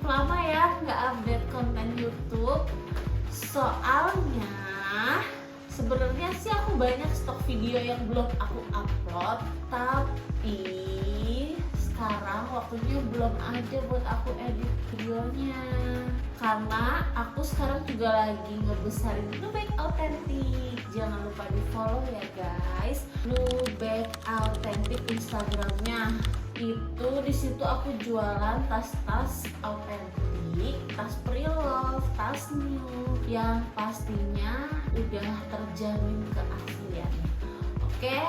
lama ya nggak update konten YouTube. Soalnya sebenarnya sih aku banyak stok video yang belum aku upload, tapi sekarang waktunya belum aja buat aku edit videonya. Karena aku sekarang juga lagi ngebesarin Nubek Authentic. Jangan lupa di follow ya guys, Nubek Authentic Instagramnya. Itu di situ aku jualan tas-tas autentik, tas pre-love, tas new, yang pastinya udah terjamin keasliannya. Oke,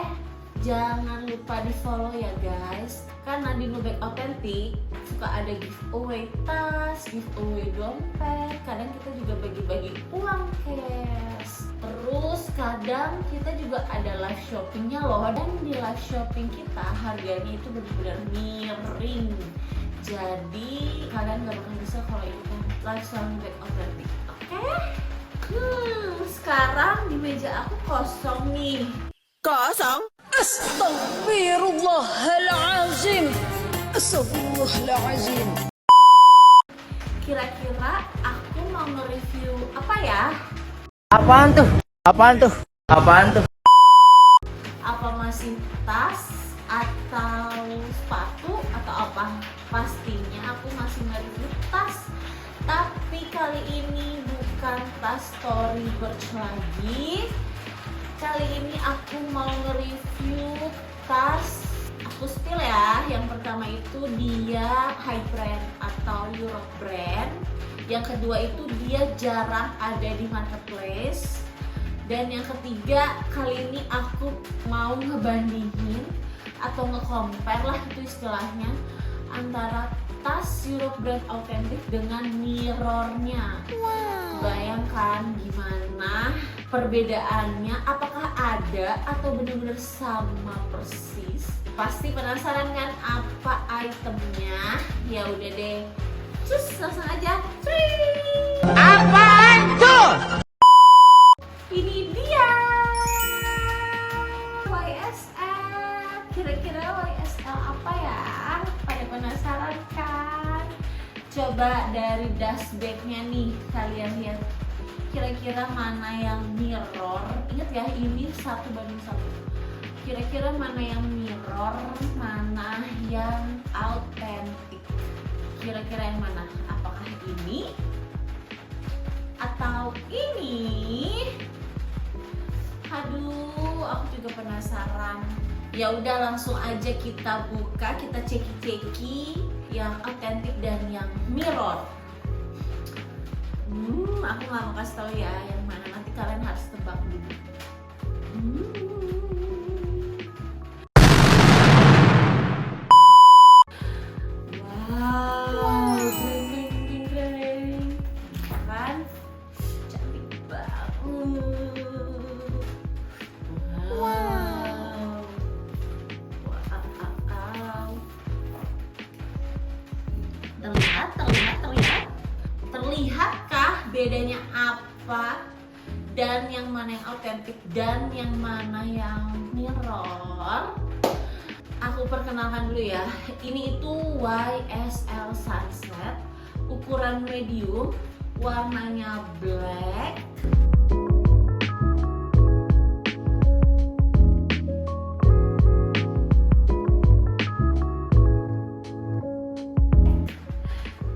jangan lupa di follow ya guys. Karena di Nubek Authentic suka ada giveaway tas, giveaway dompet, kadang kita juga bagi-bagi uang cash. Terus kadang kita juga ada live shoppingnya loh. Dan di live shopping kita harganya itu benar-benar miring. Jadi kalian gak bakal bisa kalau ikutan live sama Nubek Authentic. Oke? Sekarang di meja aku kosong nih. Kosong? Astaghfirullahalazim. Astaghfirullahalazim. Kira-kira aku mau nge-review apa ya? Apaan tuh? Apaan tuh? Apaan tuh? Apa masih tas atau sepatu atau apa? Pastinya aku masih nge-review tas. Tapi kali ini bukan tas Tory Burch lagi. Kali ini aku mau nge-review tas, aku spill ya. Yang pertama itu dia high brand atau Europe brand. Yang kedua itu dia jarang ada di marketplace. Dan yang ketiga, kali ini aku mau ngebandingin atau nge-compare lah itu istilahnya, antara tas Europe brand authentic dengan mirrornya. Bayangkan gimana perbedaannya, apakah ada atau benar-benar sama persis? Pasti penasaran kan apa itemnya? Ya udah deh, cus langsung aja. Apaan tuh? Ini dia YSL. Kira-kira YSL apa ya? Pada penasaran kan? Coba dari dust bagnya nih kalian lihat. Kira-kira mana yang mirror? Ingat ya, ini 1:1. Kira-kira mana yang mirror, mana yang authentic? Kira-kira yang mana? Apakah ini atau ini? Aduh, aku juga penasaran. Ya udah, langsung aja kita buka, kita ceki-ceki yang authentic dan yang mirror. Aku nggak mau kasih tahu ya yang mana, nanti kalian harus tebak dulu. Wow, jreng, kan cantik banget. Wow. Terlihatkah bedanya apa? Dan yang mana yang autentik dan yang mana yang mirror? Aku perkenalkan dulu ya. Ini itu YSL Sunset, ukuran medium, warnanya black.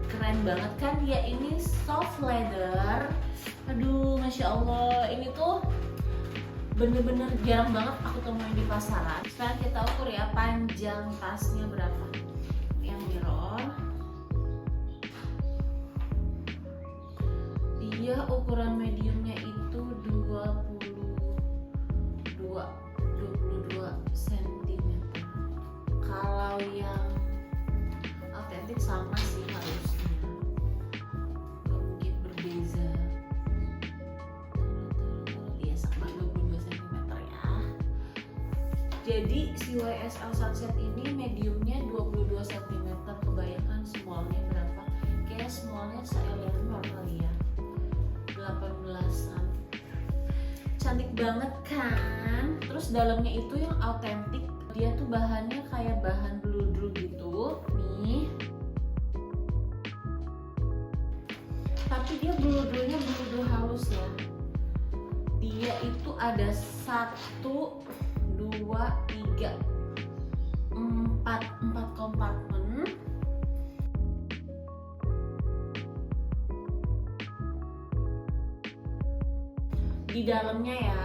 Keren banget kan dia, ini soft leather. Aduh, masya Allah, ini tuh bener-bener jarang banget aku temuin di pasaran. Sekarang kita ukur ya panjang tasnya berapa. Yang mirror, dia ukuran mediumnya itu 22 cm. Kalau yang autentik sama sih harusnya, nggak mungkin berbeza. Dia sama 22 cm ya. Jadi si YSL Sunset ini mediumnya 22 cm. Kebayangkan smallnya berapa? Kayak smallnya se-Eleanor kali ya, 18an. Cantik banget kan? Terus dalamnya itu yang autentik, dia tuh bahannya kayak bahan bludru gitu nih. tapi dia bludernya bluder halus ya. Dia itu ada 1, 2, 3, 4 kompartemen. Di dalamnya ya,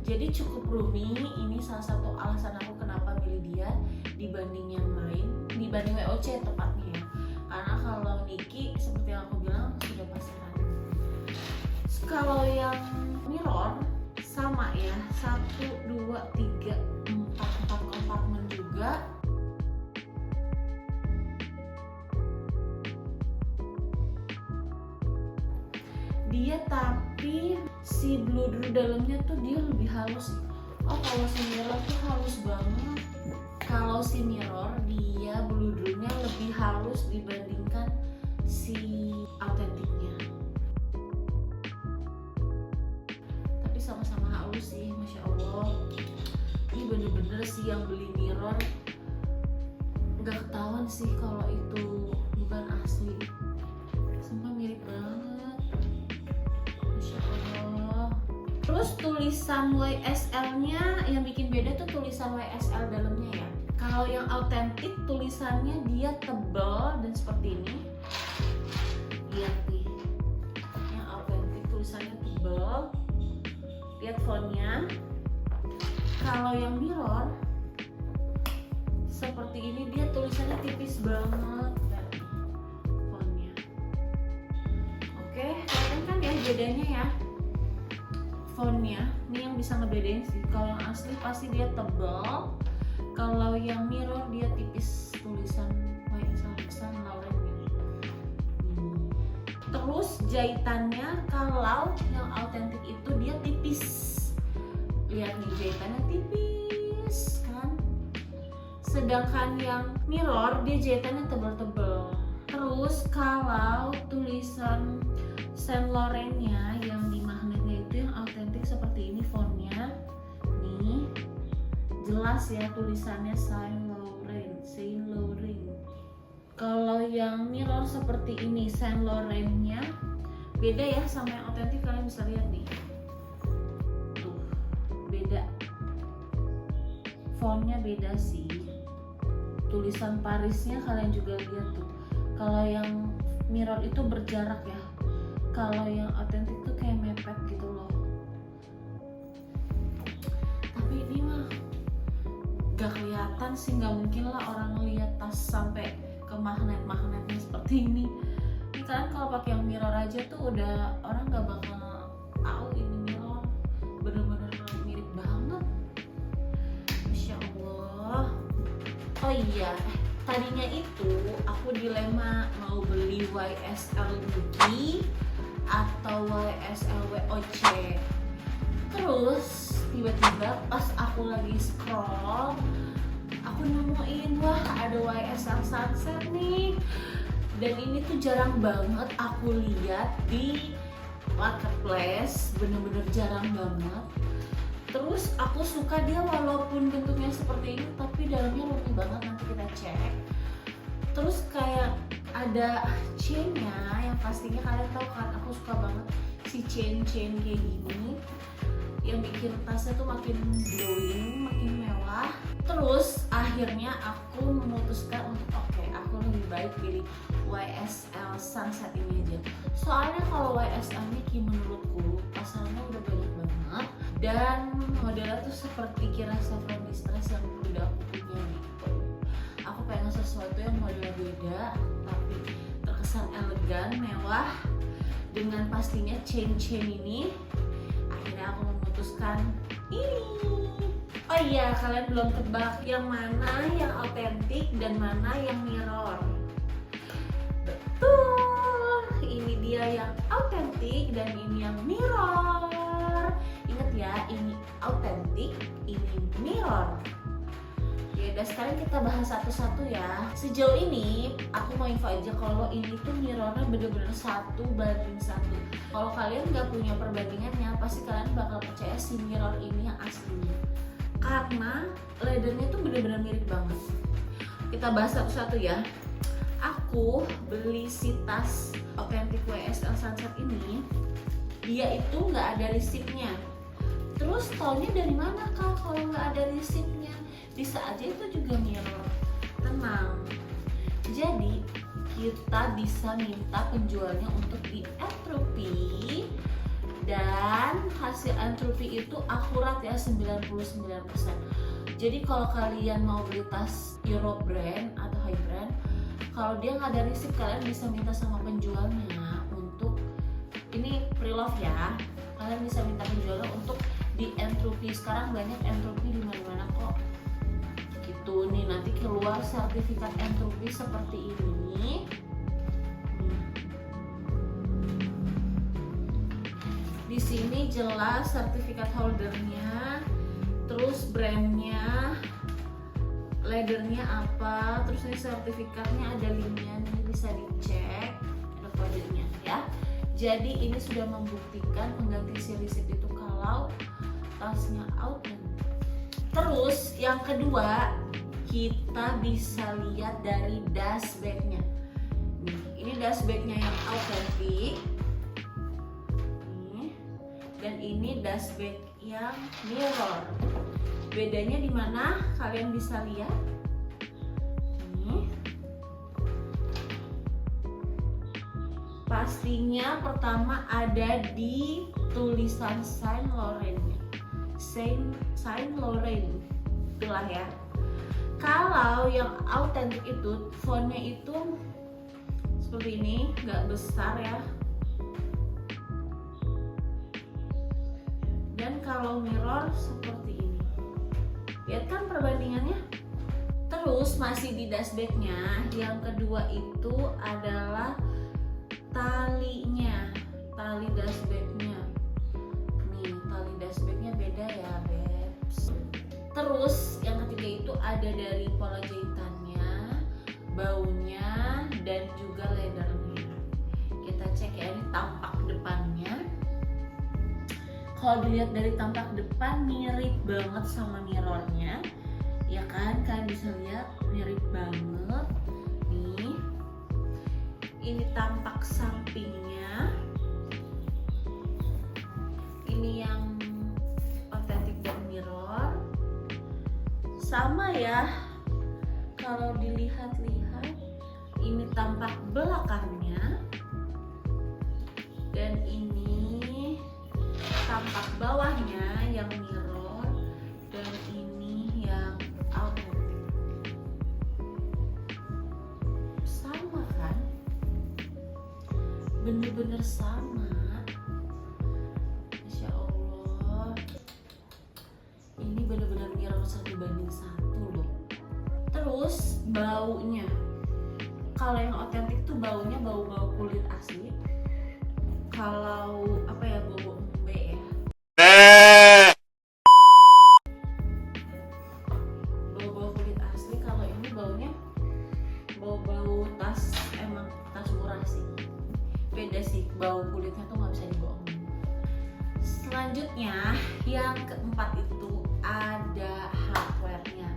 jadi cukup roomy. Ini salah satu alasan aku kenapa milih dia dibanding yang lain, dibanding WOC tepatnya ya. Karena kalau Niki seperti yang aku bilang sudah pasaran. Kalau yang mirror sama ya, 1, 2, 3, 4 kompartemen juga. Dia tapi si bluder dalamnya tuh dia lebih halus. Oh, kalau si mirror tuh halus banget. Kalau si mirror dia bludernya lebih halus dibandingkan si autentiknya. Tapi sama-sama halus sih, masya Allah. Ini bener-bener sih yang beli mirror nggak ketahuan sih kalau itu bukan asli. Semua mirip banget. Terus tulisan YSL-nya yang bikin beda tuh tulisan YSL dalamnya ya. Kalau yang autentik tulisannya dia tebal dan seperti ini. Lihat nih, yang autentik tulisannya tebal. Lihat fontnya. Kalau yang mirror seperti ini dia tulisannya tipis banget. Fontnya. Oke, kelihatan kan ya bedanya ya. Fontnya, ini yang bisa ngebedain sih. Kalau yang asli pasti dia tebal. Kalau yang mirror dia tipis tulisan YSL Saint Laurent. Terus jahitannya kalau yang autentik itu dia tipis. Lihat nih jahitannya tipis kan. Sedangkan yang mirror dia jahitannya tebal-tebal. Terus kalau tulisan Saint Laurent-nya yang di magnetnya itu yang autentik seperti ini fontnya. Nih jelas ya tulisannya Saint Laurent. Kalau yang mirror seperti ini Saint Laurent-nya beda ya sama yang autentik, kalian bisa lihat nih. Tuh, beda. Fontnya beda sih. Tulisan Parisnya kalian juga lihat tuh. Kalau yang mirror itu berjarak ya. Kalau yang autentik tuh kayak mepet gitu loh. Tapi ini mah gak kelihatan sih, gak mungkin lah orang lihat tas sampai ke magnet-magnetnya seperti ini. Ini kalian kalau pakai yang mirror aja tuh udah orang gak bakal tahu ini mirror. Bener-bener mirip banget. Masya Allah. Oh iya, tadinya itu aku dilema mau beli YSL Niki atau YSL WOC. Terus tiba-tiba pas aku lagi scroll, aku nemuin wah ada YSL Sunset nih. Dan ini tuh jarang banget aku lihat di marketplace, bener-bener jarang banget. Terus aku suka dia walaupun bentuknya seperti ini tapi dalamnya roomy banget, nanti kita cek. Terus kayak ada chainnya yang pastinya kalian tahu kan aku suka banget si chain kayak gini yang bikin tasnya tuh makin glowing, makin mewah. Terus akhirnya aku memutuskan untuk oke, aku lebih baik pilih YSL Sunset ini aja. Soalnya kalau YSL Niki menurutku pasarannya udah banyak banget dan modelnya tuh seperti kira Saffron Distress yang udah aku punya gitu. Aku pengen sesuatu yang model beda tapi terkesan elegan, mewah, dengan pastinya chain ini. Akhirnya aku memutuskan ini. Oh iya, kalian belum tebak yang mana yang autentik dan mana yang mirror. Betul, ini dia yang autentik dan ini yang mirror. Ingat ya, ini autentik, ini mirror. Ya udah, sekarang kita bahas satu-satu ya. Sejauh ini aku mau info aja kalau ini tuh mirrornya bener-bener 1:1. Kalau kalian nggak punya perbandingannya, pasti kalian bakal percaya si mirror ini yang aslinya, karena leathernya tuh bener-bener mirip banget. Kita bahas satu-satu ya. Aku beli si tas Authentic YSL Sunset ini dia itu nggak ada resipnya. Terus taunya dari mana Kak kalau nggak ada resipnya? Bisa aja itu juga mirror. Tenang. Jadi kita bisa minta penjualnya untuk di entropy, dan hasil entropy itu akurat ya 99%. Jadi kalau kalian mau beli tas Euro brand atau high brand, kalau dia nggak ada resip kalian bisa minta sama penjualnya untuk ini pre-love ya. Kalian bisa minta penjualnya untuk di entropy. Sekarang banyak entropy di mana-mana kok. Gitu nih, nanti keluar sertifikat entropy seperti ini. Di sini jelas sertifikat holdernya, terus brandnya, leathernya apa, terus ini sertifikatnya ada linknya, nih bisa dicek, ada kodenya ya. Jadi ini sudah membuktikan pengganti si resip itu kalau tasnya authentic. Terus yang kedua, kita bisa lihat dari dust bag-nya. Ini dust bag-nya yang authentic. Dan ini dust bag yang mirror. Bedanya di mana? Kalian bisa lihat. Nih. Pastinya pertama ada di tulisan Saint Laurent-nya. Saint Laurent. Itulah ya. Kalau yang authentic itu fontnya itu seperti ini, nggak besar ya. Dan kalau mirror seperti ini. Lihat kan perbandingannya? Terus masih di dust bag-nya, yang kedua itu adalah talinya, tali dust bag-nya. Nih, tali dust bag-nya beda ya, Bebs. Terus yang ketiga itu ada dari pola jahitannya, baunya, dan juga leathernya. Kita cek ya, ini tampak depannya. Kalau dilihat dari tampak depan mirip banget sama mirrornya, ya kan? Kalian bisa lihat mirip banget. Nih, ini tampak sampingnya. Ini yang authentic dan mirror. Sama ya. Kalau dilihat-lihat, ini tampak belakangnya, dan ini tampak bawahnya yang mirror, dan ini yang authentic. Sama kan? Bener-bener sama. Masya Allah, ini bener-bener mirror 1:1 loh. Terus baunya, kalau yang authentic tuh baunya bau-bau kulit asli. Kalau apa ya, bau embe ya, bau-bau kulit asli. Kalau ini baunya bau-bau tas, emang tas murah sih. Beda sih, bau kulitnya tuh nggak bisa dibohongin. Selanjutnya yang keempat itu ada hardware-nya.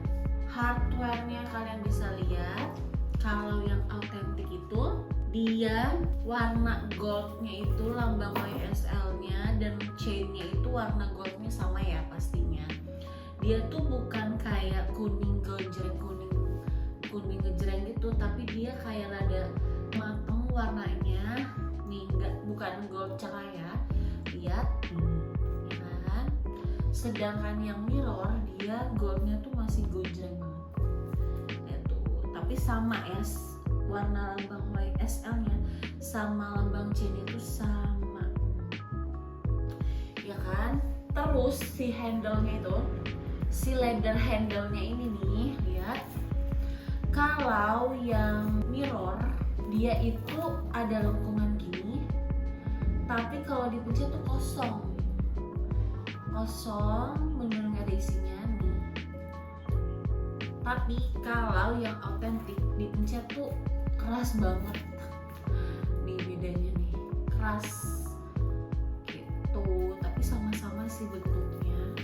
Hardware-nya kalian bisa lihat. Kalau yang authentic itu dia warna goldnya itu lambang YSL-nya, dan chain-nya itu warna goldnya sama ya pastinya. Dia tuh bukan kayak kuning gojreng, kuning ngejreng gitu, tapi dia kayak rada mateng warnanya. Nih, bukan gold cerah ya. Lihat, ya kan? Sedangkan yang mirror dia goldnya tuh masih gojreng banget. Ya tuh, tapi sama ya. Warna lambang YSL-nya sama lambang chain itu sama, ya kan? Terus si handle-nya itu, si leather handle-nya ini nih, lihat. Kalau yang mirror dia itu ada lengkungan gini, tapi kalau dipencet tuh kosong, bener nggak ada isinya nih. Tapi kalau yang authentic dipencet tuh keras banget. Nih bedanya nih, keras gitu. Tapi sama-sama sih bentuknya,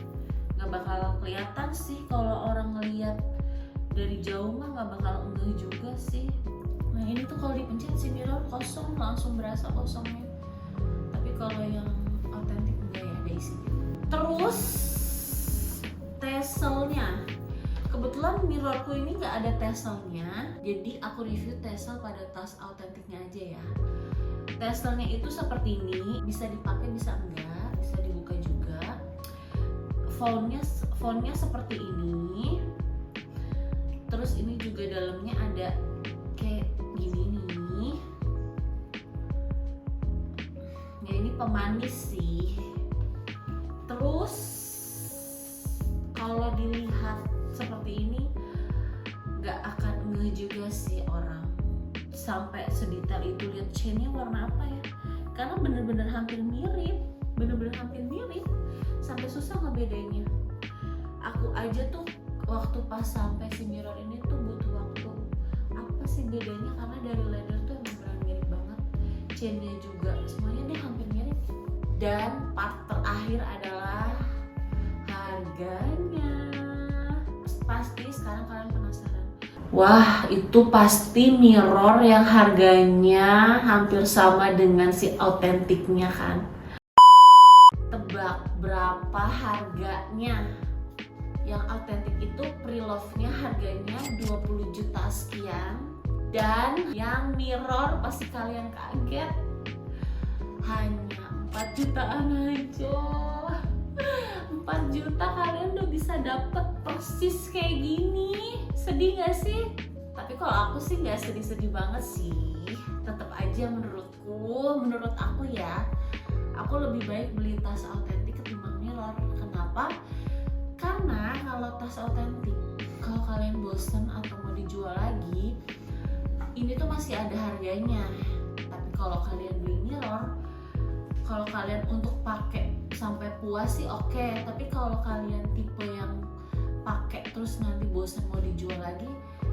nggak bakal kelihatan sih kalau orang ngeliat dari jauh mah, nggak bakal enggak juga sih. Nah ini tuh kalau dipencet si mirror kosong, langsung berasa kosongnya. Tapi kalau yang autentik enggak ya, ada isinya. Terus tasselnya, kebetulan mirrorku ini nggak ada tasselnya, jadi aku review tassel pada tas autentiknya aja ya. Tasselnya itu seperti ini, bisa dipakai bisa enggak, bisa dibuka juga. Fontnya seperti ini. Terus ini juga dalamnya ada kayak gini nih. Ya ini pemanis sih. Terus kalau dilihat seperti ini nggak akan ngeh juga sih orang sampai sedetail itu lihat chainnya warna apa ya, karena bener-bener hampir mirip, sampai susah ngebedainnya. Aku aja tuh waktu pas sampai si mirror ini tuh butuh waktu, apa sih bedanya, karena dari leather tuh emang beneran mirip banget, chainnya juga semuanya deh hampir mirip. Dan part terakhir adalah harganya. Pasti sekarang kalian penasaran, wah itu pasti mirror yang harganya hampir sama dengan si autentiknya kan. Tebak berapa harganya? Yang autentik itu pre-love-nya harganya 20 juta sekian, dan yang mirror pasti kalian kaget hanya 4 jutaan aja. 4 juta kalian udah bisa dapet persis kayak gini. Sedih gak sih? Tapi kalau aku sih gak sedih-sedih banget sih. Tetap aja menurut aku ya, aku lebih baik beli tas autentik ketimbang mirror. Kenapa? Karena kalau tas autentik, kalau kalian bosen atau mau dijual lagi, ini tuh masih ada harganya. Tapi kalau kalian beli mirror, kalau kalian untuk pakai sampai puas sih oke. Tapi kalau kalian tipe yang pakai terus nanti bosan mau dijual lagi,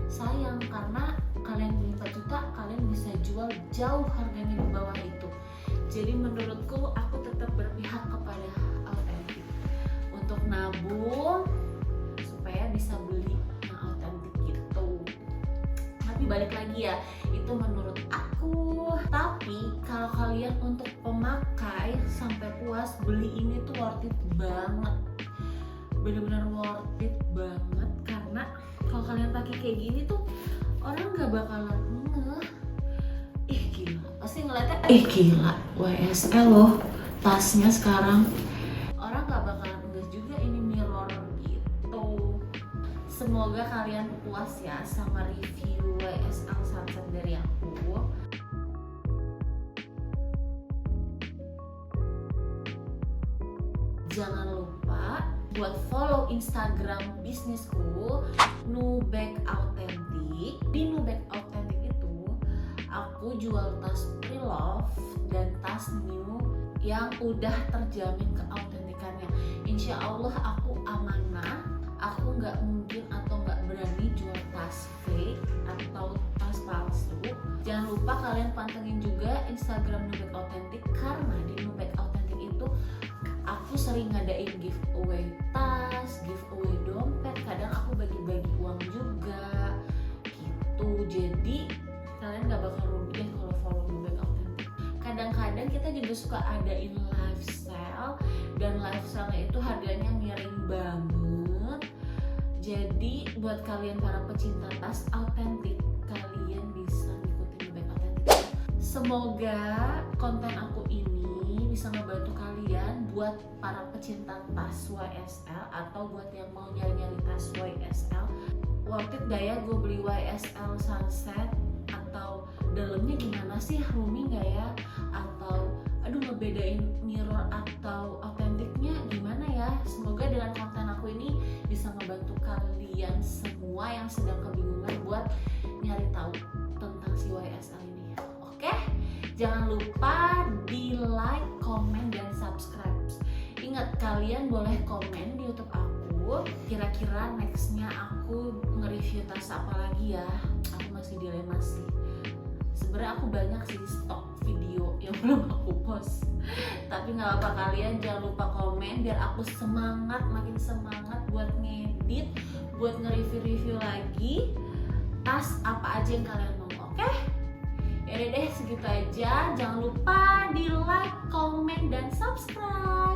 sayang, karena kalian beli 4 juta kalian bisa jual jauh harganya di bawah itu. Jadi menurutku aku tetap berpihak kepada autentik untuk nabung supaya bisa beli yang autentik gitu. Tapi balik lagi ya, itu menurut aku. Tapi kalau kalian untuk pemakai sampai puas, beli ini tuh worth it banget, bener-bener worth it banget. Karena kalau kalian pakai kayak gini tuh orang nggak bakalan ngeh, ih gila, pasti ngeliatnya ih gila YSL loh tasnya sekarang. Orang nggak bakalan ngeh juga ini mirror gitu. Semoga kalian puas ya sama review YSL Sunset dari aku. Jangan lupa buat follow Instagram bisnisku Nubag Authentic. Di Nubag Authentic itu aku jual tas pre-love dan tas new yang udah terjamin keautentikannya. Insya Allah aku amanah, aku nggak mungkin atau nggak berani jual tas fake atau tas palsu. Jangan lupa kalian pantengin juga Instagram Nubag Authentic, karena di Nubag Authentic itu aku sering ngadain giveaway tas, giveaway dompet, kadang aku bagi-bagi uang juga gitu. Jadi kalian gak bakal rugi deh kalau follow Nubag Authentic. Kadang-kadang kita juga suka adain live sale, dan live sale-nya itu harganya miring banget. Jadi buat kalian para pecinta tas autentik, kalian bisa ngikutin Nubag Authentic. Semoga konten aku ini bisa ngebantu kalian buat para pecinta tas YSL atau buat yang mau nyari-nyari tas YSL. Worth it gak ya gue beli YSL Sunset? Atau dalamnya gimana sih, roomy gak ya? Atau aduh ngebedain mirror atau autentiknya gimana ya? Semoga dengan konten aku ini bisa ngebantu kalian semua yang sedang kebingungan buat nyari tahu tentang si YSL ini. Oke? Jangan lupa di like, komen, dan subscribe. Ingat, kalian boleh komen di YouTube aku. Kira-kira nextnya aku nge-review tas apa lagi ya? Aku masih dilema sih. Sebenarnya aku banyak sih stok video yang belum aku post. Tapi nggak apa-apa, kalian jangan lupa komen biar aku semangat, makin semangat buat ngedit, buat nge-review lagi tas apa aja yang kalian mau. Oke? Yaudah deh, segitu aja. Jangan lupa di like, komen, dan subscribe.